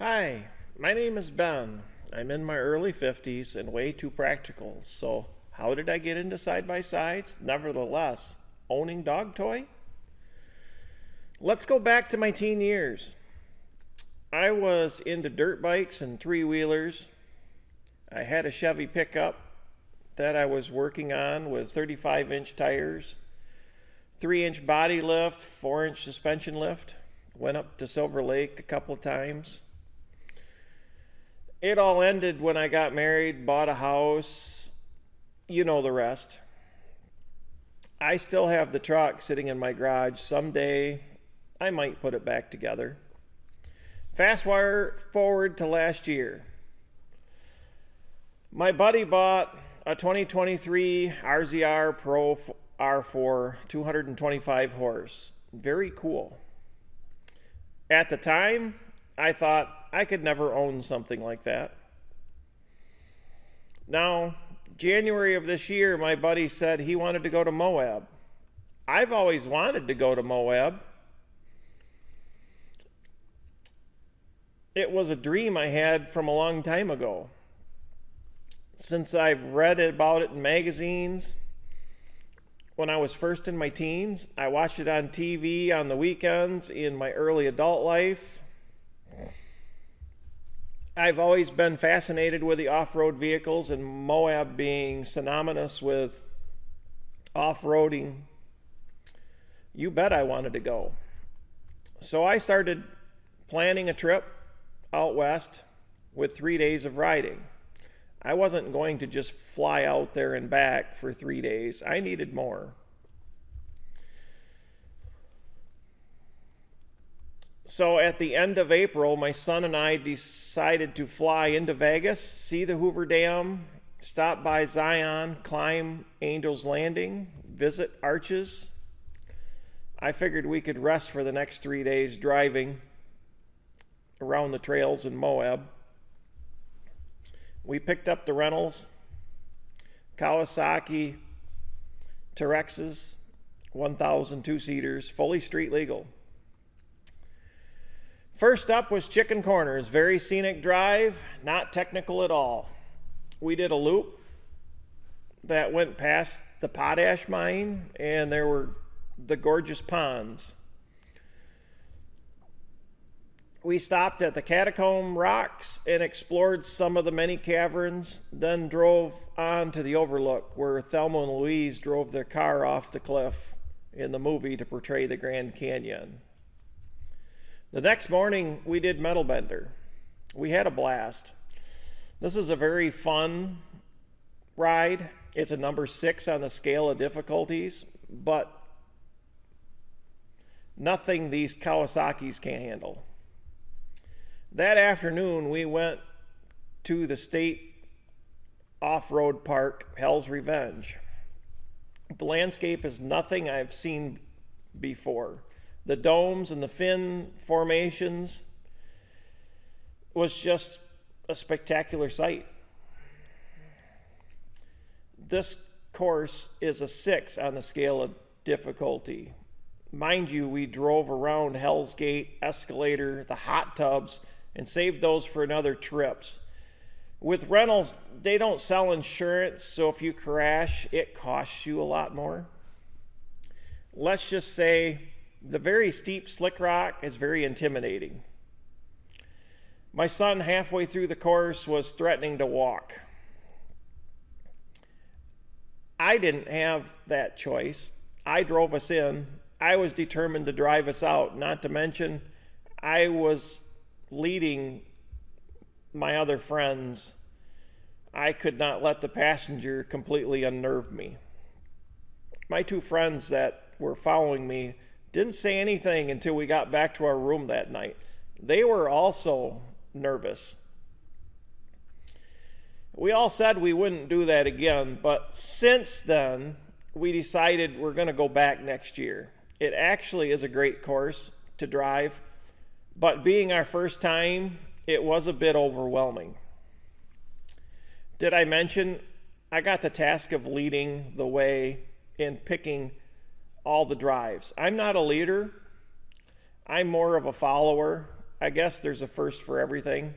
Hi, my name is Ben. I'm in my early 50s and way too practical. So, how did I get into side-by-sides? Nevertheless, owning DogToy? Let's go back to my teen years. I was into dirt bikes and three-wheelers. I had a Chevy pickup that I was working on with 35-inch tires, 3-inch body lift, 4-inch suspension lift. Went up to Silver Lake a couple of times. It all ended when I got married, bought a house. You know the rest. I still have the truck sitting in my garage. Someday I might put it back together. Fast forward to last year. My buddy bought a 2023 RZR Pro R4 225 horse. Very cool. At the time, I thought I could never own something like that. Now, January of this year, my buddy said he wanted to go to Moab. I've always wanted to go to Moab. It was a dream I had from a long time ago. Since I've read about it in magazines, when I was first in my teens, I watched it on TV on the weekends in my early adult life. I've always been fascinated with the off-road vehicles, and Moab being synonymous with off-roading. You bet I wanted to go. So I started planning a trip out west with 3 days of riding. I wasn't going to just fly out there and back for 3 days. I needed more. So at the end of April, my son and I decided to fly into Vegas, see the Hoover Dam, stop by Zion, climb Angel's Landing, visit Arches. I figured we could rest for the next 3 days driving around the trails in Moab. We picked up the rentals, Kawasaki Terexes, 1,000 two-seaters, fully street legal. First up was Chicken Corners, very scenic drive, not technical at all. We did a loop that went past the potash mine, and there were the gorgeous ponds. We stopped at the Catacomb Rocks and explored some of the many caverns, then drove on to the Overlook, where Thelma and Louise drove their car off the cliff in the movie to portray the Grand Canyon. The next morning, we did Metal Bender. We had a blast. This is a very fun ride. It's a number 6 on the scale of difficulties, but nothing these Kawasaki's can handle. That afternoon, we went to the state off-road park, Hell's Revenge. The landscape is nothing I've seen before. The domes and the fin formations was just a spectacular sight. This course is a 6 on the scale of difficulty. Mind you, we drove around Hell's Gate, Escalator, the hot tubs, and saved those for another trips. With rentals, they don't sell insurance, so if you crash, it costs you a lot more. Let's just say the very steep slick rock is very intimidating. My son, halfway through the course, was threatening to walk. I didn't have that choice. I drove us in. I was determined to drive us out, not to mention I was leading my other friends. I could not let the passenger completely unnerve me. My 2 friends that were following me didn't say anything until we got back to our room that night. They were also nervous. We all said we wouldn't do that again, but since then, we decided we're going to go back next year. It actually is a great course to drive, but being our first time, it was a bit overwhelming. Did I mention I got the task of leading the way in picking all the drives? I'm not a leader. I'm more of a follower. I guess there's a first for everything.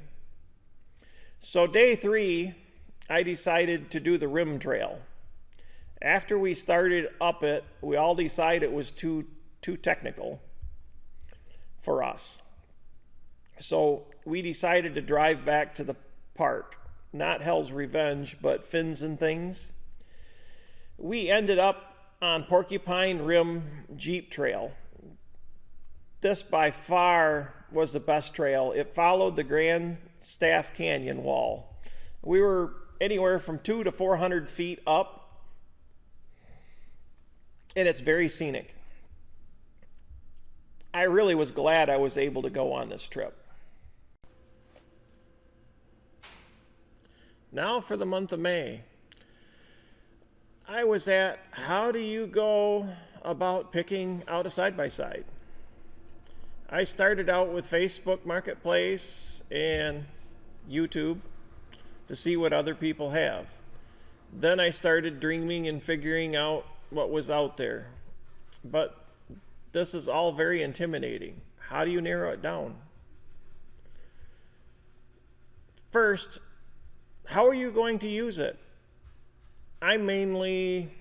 So day 3, I decided to do the rim trail. After we started up it, we all decided it was too technical for us. So we decided to drive back to the park. Not Hell's Revenge, but Fins and Things. We ended up on Porcupine Rim Jeep Trail. This by far was the best trail. It followed the Grand Staff Canyon wall. We were anywhere from 200 to 400 feet up, and it's very scenic. I really was glad I was able to go on this trip. Now for the month of May. I was at how do you go about picking out a side-by-side? I started out with Facebook Marketplace and YouTube to see what other people have. Then I started dreaming and figuring out what was out there. But this is all very intimidating. How do you narrow it down? First, how are you going to use it? I'm mainly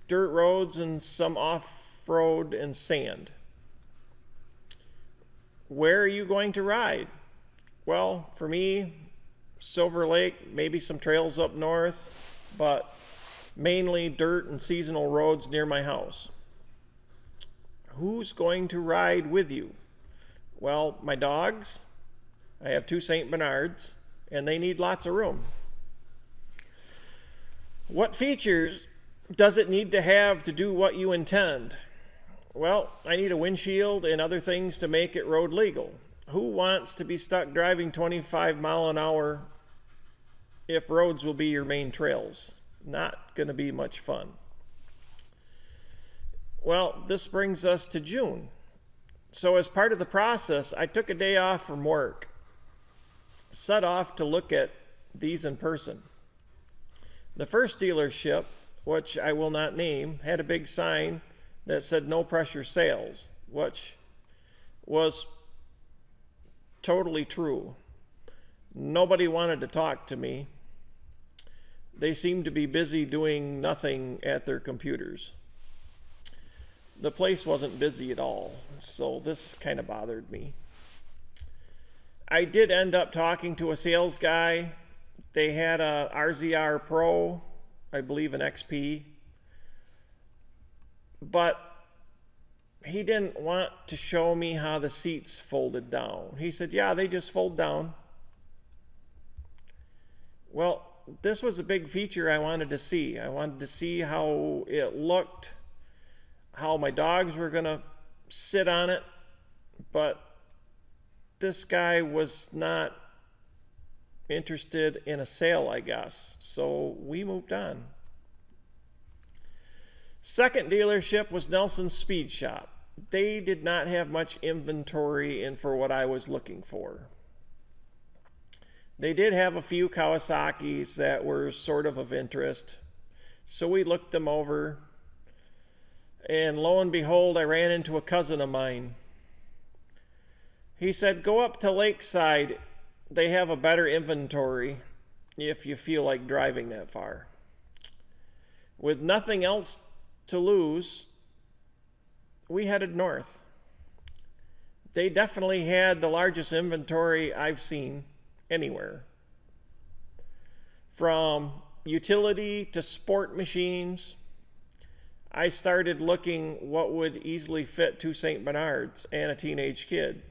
dirt roads and some off-road and sand. Where are you going to ride? Well, for me, Silver Lake, maybe some trails up north, but mainly dirt and seasonal roads near my house. Who's going to ride with you? Well, my dogs. I have 2 St. Bernards, and they need lots of room. What features does it need to have to do what you intend? Well, I need a windshield and other things to make it road legal. Who wants to be stuck driving 25 mile an hour if roads will be your main trails? Not going to be much fun. Well, this brings us to June. So as part of the process, I took a day off from work, set off to look at these in person. The first dealership, which I will not name, had a big sign that said no pressure sales, which was totally true. Nobody wanted to talk to me. They seemed to be busy doing nothing at their computers. The place wasn't busy at all, so this kind of bothered me. I did end up talking to a sales guy. They had a RZR Pro, I believe an XP, but he didn't want to show me how the seats folded down. He said, yeah, they just fold down. Well, this was a big feature I wanted to see. I wanted to see how it looked, how my dogs were going to sit on it, but this guy was not interested in a sale, I guess, so we moved on. Second dealership was Nelson's Speed Shop. They did not have much inventory in for what I was looking for. They did have a few Kawasaki's that were sort of interest, so we looked them over, and lo and behold, I ran into a cousin of mine. He said, go up to Lakeside. They have a better inventory if you feel like driving that far. With nothing else to lose, we headed north. They definitely had the largest inventory I've seen anywhere. From utility to sport machines, I started looking what would easily fit 2 St. Bernards and a teenage kid.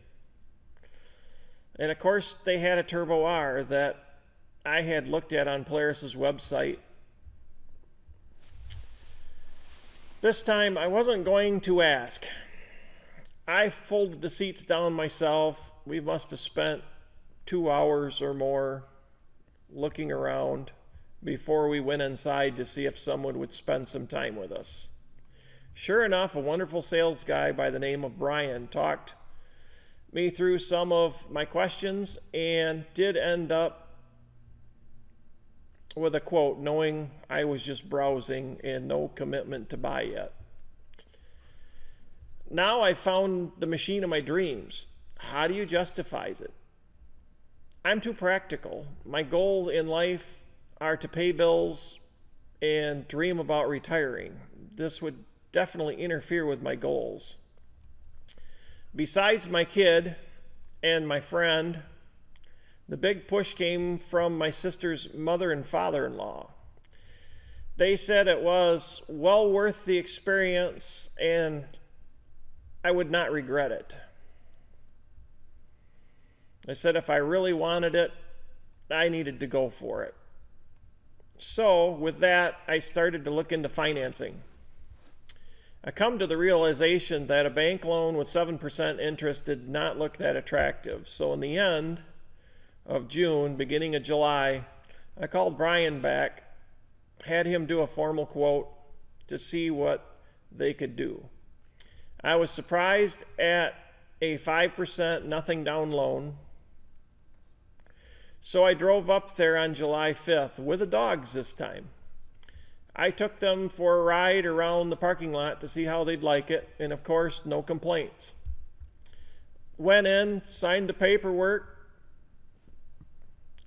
And of course, they had a Turbo R that I had looked at on Polaris's website. This time, I wasn't going to ask. I folded the seats down myself. We must have spent 2 hours or more looking around before we went inside to see if someone would spend some time with us. Sure enough, a wonderful sales guy by the name of Brian talked me through some of my questions and did end up with a quote, knowing I was just browsing and no commitment to buy yet. Now I found the machine of my dreams. How do you justify it? I'm too practical. My goals in life are to pay bills and dream about retiring. This would definitely interfere with my goals. Besides my kid and my friend, the big push came from my sister's mother and father-in-law. They said it was well worth the experience and I would not regret it. They said if I really wanted it, I needed to go for it. So with that, I started to look into financing. I come to the realization that a bank loan with 7% interest did not look that attractive. So in the end of June, beginning of July, I called Brian back, had him do a formal quote to see what they could do. I was surprised at a 5% nothing down loan. So I drove up there on July 5th with the dogs this time. I took them for a ride around the parking lot to see how they'd like it, and of course, no complaints. Went in, signed the paperwork,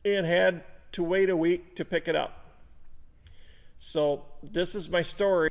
and had to wait a week to pick it up. So this is my story.